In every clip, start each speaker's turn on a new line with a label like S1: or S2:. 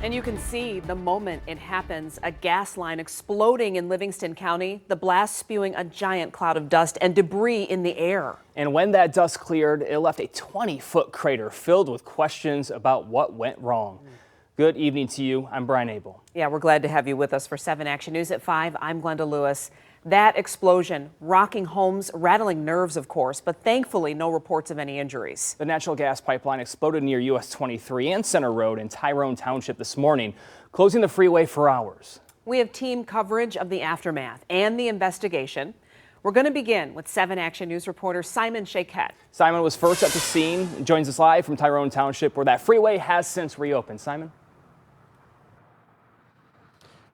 S1: And you can see the moment it happens, a gas line exploding in Livingston County, the blast spewing a giant cloud of dust and debris in the air.
S2: And when that dust cleared, it left a 20-foot crater filled with questions about what went wrong. Good evening to you. I'm Brian Abel.
S1: Yeah, we're glad to have you with us for 7 Action News at 5. I'm Glenda Lewis. That explosion rocking homes, rattling nerves, of course, but thankfully no reports of any injuries.
S2: The natural gas pipeline exploded near US-23 and Center Road in Tyrone Township this morning, closing the freeway for hours. We
S1: have team coverage of the aftermath and the investigation. We're going to begin with 7 Action News reporter Simon Shaquette. Simon
S2: was first at the scene and joins us live from Tyrone Township, where that freeway has since reopened. Simon?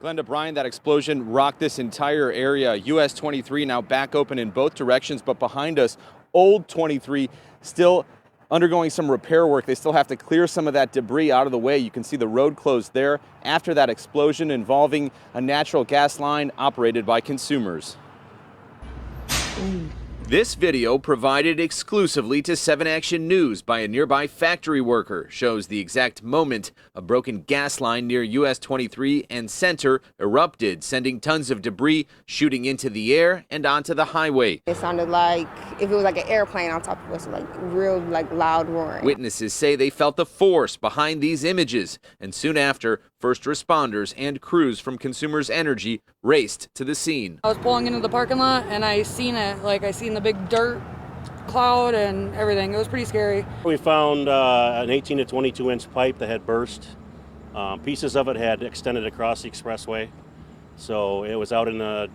S3: Glenda, Brian, that explosion rocked this entire area. US-23 now back open in both directions, but behind us, old 23 still undergoing some repair work. They still have to clear some of that debris out of the way. You can see the road closed there after that explosion involving a natural gas line operated by consumers. This video, provided exclusively to 7 Action News by a nearby factory worker, shows the exact moment a broken gas line near US-23 and Center erupted, sending tons of debris shooting into the air and onto the highway.
S4: It sounded like if it was like an airplane on top of us, like real loud roaring.
S3: Witnesses say they felt the force behind these images, and soon after, first responders and crews from Consumers Energy raced to the scene.
S5: I was pulling into the parking lot and I seen it, I seen the big dirt cloud and everything. It was pretty scary.
S6: We found an 18 to 22 inch pipe that had burst. Pieces of it had extended across the expressway. So it was out in a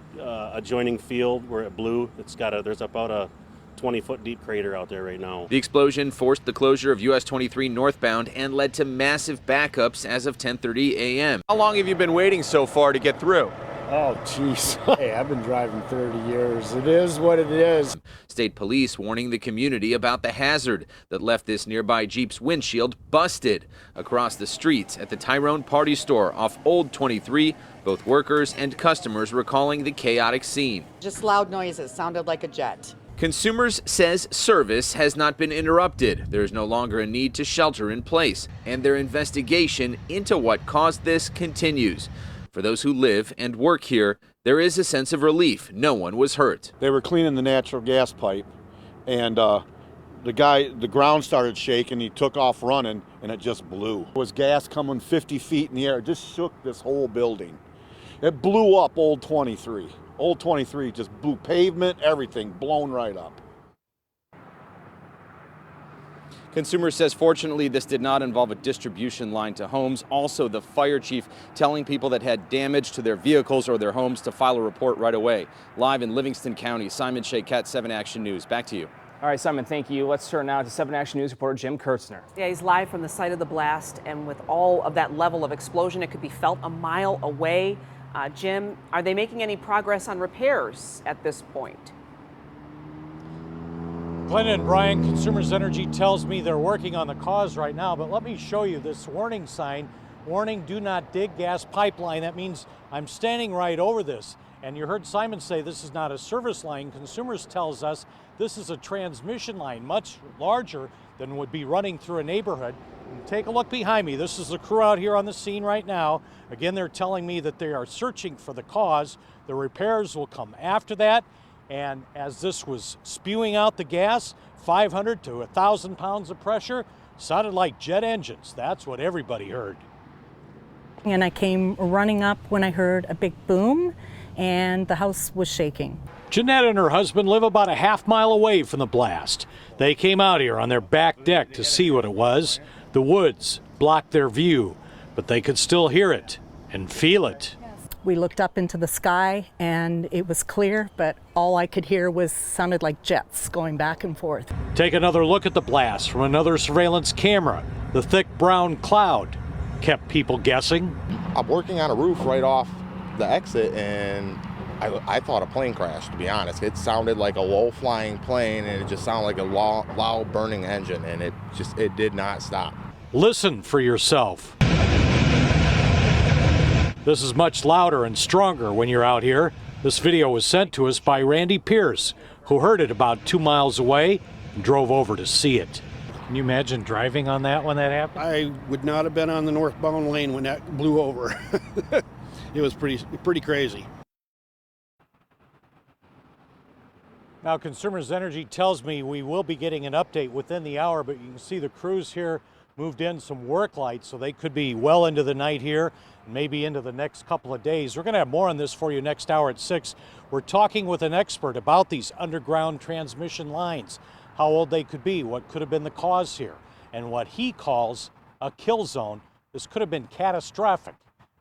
S6: adjoining field where it blew. There's about a 20-foot deep crater out there right now.
S3: The explosion forced the closure of US-23 northbound and led to massive backups as of 10:30 a.m. How long have you been waiting so far to get through?
S7: Oh, geez. Hey, I've been driving 30 years. It is what it is.
S3: State police warning the community about the hazard that left this nearby Jeep's windshield busted. Across the streets at the Tyrone Party Store off Old 23, both workers and customers recalling the chaotic scene.
S8: Just loud noises, sounded like a jet.
S3: Consumers says service has not been interrupted. There is no longer a need to shelter in place, and their investigation into what caused this continues. For those who live and work here, there is a sense of relief. No one was hurt.
S7: They were cleaning the natural gas pipe, and the ground started shaking. He took off running, and it just blew. It was gas coming 50 feet in the air. It just shook this whole building. It blew up Old 23. Old 23 just blew pavement, everything blown right up.
S3: Consumers says fortunately this did not involve a distribution line to homes. Also, the fire chief telling people that had damage to their vehicles or their homes to file a report right away. Live in Livingston County, Simon Shaquette, 7 Action News. Back to you.
S2: All right, Simon, thank you. Let's turn now to 7 Action News reporter Jim Kurtzner.
S1: Yeah, he's live from the site of the blast, and with all of that level of explosion, it could be felt a mile away. Jim, are they making any progress on repairs at this point?
S9: Glenda and Brian, Consumers Energy tells me they're working on the cause right now, but let me show you this warning sign. Warning, do not dig gas pipeline. That means I'm standing right over this. And you heard Simon say this is not a service line. Consumers tells us this is a transmission line, much larger than would be running through a neighborhood. And take a look behind me. This is the crew out here on the scene right now. Again, they're telling me that they are searching for the cause. The repairs will come after that. And as this was spewing out the gas, 500 to 1,000 pounds of pressure, sounded like jet engines. That's what everybody heard.
S10: And I came running up when I heard a big boom, and the house was shaking.
S9: Jeanette and her husband live about a half-mile away from the blast. They came out here on their back deck to see what it was. The woods blocked their view, but they could still hear it and feel it.
S10: We looked up into the sky and it was clear, but all I could hear sounded like jets going back and forth.
S9: Take another look at the blast from another surveillance camera. The thick brown cloud kept people guessing.
S11: I'm working on a roof right off the exit, and I thought a plane crashed, to be honest. It sounded like a low-flying plane, and it just sounded like a loud burning engine, and it did not stop.
S9: Listen for yourself. This is much louder and stronger when you're out here. This video was sent to us by Randy Pierce, who heard it about 2 miles away and drove over to see it. Can you imagine driving on that when that happened?
S12: I would not have been on the northbound lane when that blew over. It was pretty crazy.
S9: Now, Consumers Energy tells me we will be getting an update within the hour, but you can see the crews here moved in some work lights, so they could be well into the night here, maybe into the next couple of days. We're going to have more on this for you next hour at 6. We're talking with an expert about these underground transmission lines, how old they could be, what could have been the cause here, and what he calls a kill zone. This could have been catastrophic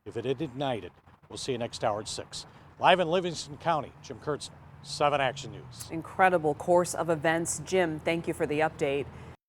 S9: if it had ignited. We'll see you next hour at 6. Live in Livingston County, Jim Kurtzner, 7 Action News.
S1: Incredible course of events. Jim, thank you for the update.